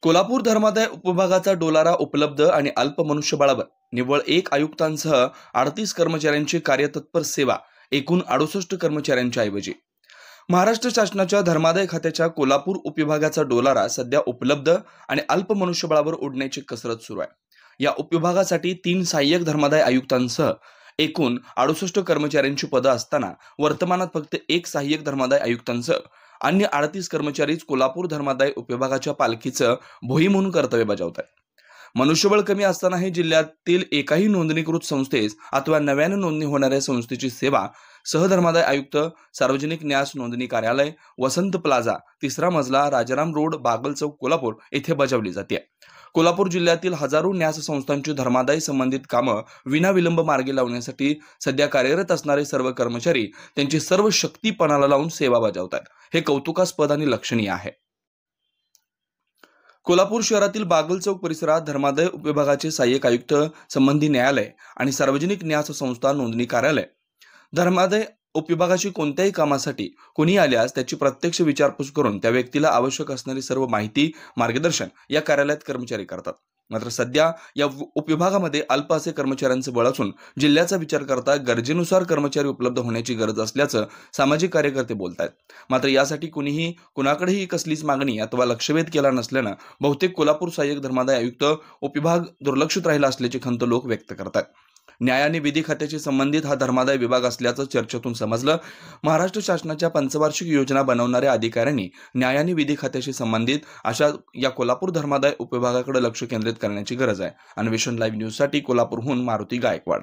कोल्हापूर धर्मादाय उपविभागाचा डोलारा उपलब्ध आणि अल्प मनुष्यबळावर निव्वळ 1 आयुक्तांसह 38 कर्मचाऱ्यांची कार्यतत्पर सेवा एकूण 68 कर्मचाऱ्यांच्या ऐवजी महाराष्ट्र शासनाच्या धर्मादाय खात्याच्या कोल्हापूर उपविभागाचा डोलारा सध्या उपलब्ध आणि अल्प मनुष्यबळावर ओढण्याची कसरत सुरू आहे। या उपविभागासाठी 3 सहाय्यक धर्मादाय आयुक्तांसह एकूण 68 कर्मचाऱ्यांची पदं असताना वर्तमानात फक्त 1 सहाय्यक धर्मादाय आयुक्तांसह अन्य 38 कर्मचारीच कोल्हापूर धर्मादाय उपविभागाच्या पालखीचं भोई म्हणून कर्तव्य बजावतात। मनुष्यबळ कमी असतानाही जिल्ह्यातील एकाही नोंदणीकृत संस्थेस अथवा नव्याने नोंदणी होणाऱ्या संस्थेची सेवा सहधर्मादाय आयुक्त, सार्वजनिक न्यास नोंदणी कार्यालय, वसंत प्लाझा, 3रा मजला, राजाराम रोड, बागल चौक, कोल्हापूर येथे बजावली जाते। कोल्हापूर जिल्ह्यातील हजारो न्यास संस्थांची धर्मादाय संबंधित कामं विनाविलंब मार्गी लावण्यासाठी सध्या कार्यरत असणारे सर्व कर्मचारी त्यांची सर्व शक्ती पणाला लावून सेवा बजावतात। हे कौतुकास्पद आणि लक्षणीय आहे। कोल्हापूर शहरातील बागल चौक परिसरात धर्मादाय उपविभागाचे सहाय्यक आयुक्त, संबंधी न्यायालय आणि सार्वजनिक न्यास संस्था नोंदणी कार्यालय, धर्मादाय उपविभागाची कोणत्याही कामासाठी कोणी आल्यास त्याची प्रत्यक्ष विचारपूस करून त्या व्यक्तीला आवश्यक असणारी सर्व माहिती, मार्गदर्शन या कार्यालयात कर्मचारी करतात। मात्र सध्या या उपविभागामध्ये अल्प असे कर्मचाऱ्यांचे बळ असून जिल्ह्याचा विचार करता गरजेनुसार कर्मचारी उपलब्ध होण्याची गरज असल्याचं सामाजिक कार्यकर्ते बोलतात। मात्र यासाठी कुणाकडेही कसलीच मागणी अथवा लक्षवेध केला नसल्यानं बहुतेक कोल्हापूर सहाय्यक धर्मादाय आयुक्त उपविभाग दुर्लक्षित राहिला असल्याची खंत लोक व्यक्त करतात। न्याय आणि विधी खात्याशी संबंधित हा धर्मादाय विभाग असल्याचं चर्चेतून समजलं। महाराष्ट्र शासनाच्या पंचवार्षिक योजना बनवणाऱ्या अधिकाऱ्यांनी न्याय आणि विधी खात्याशी संबंधित अशा या कोल्हापूर धर्मादाय उपविभागाकडे लक्ष केंद्रित करण्याची गरज आहे। अन्वेषण लाईव्ह न्यूजसाठी कोल्हापूरहून मारुती गायकवाड।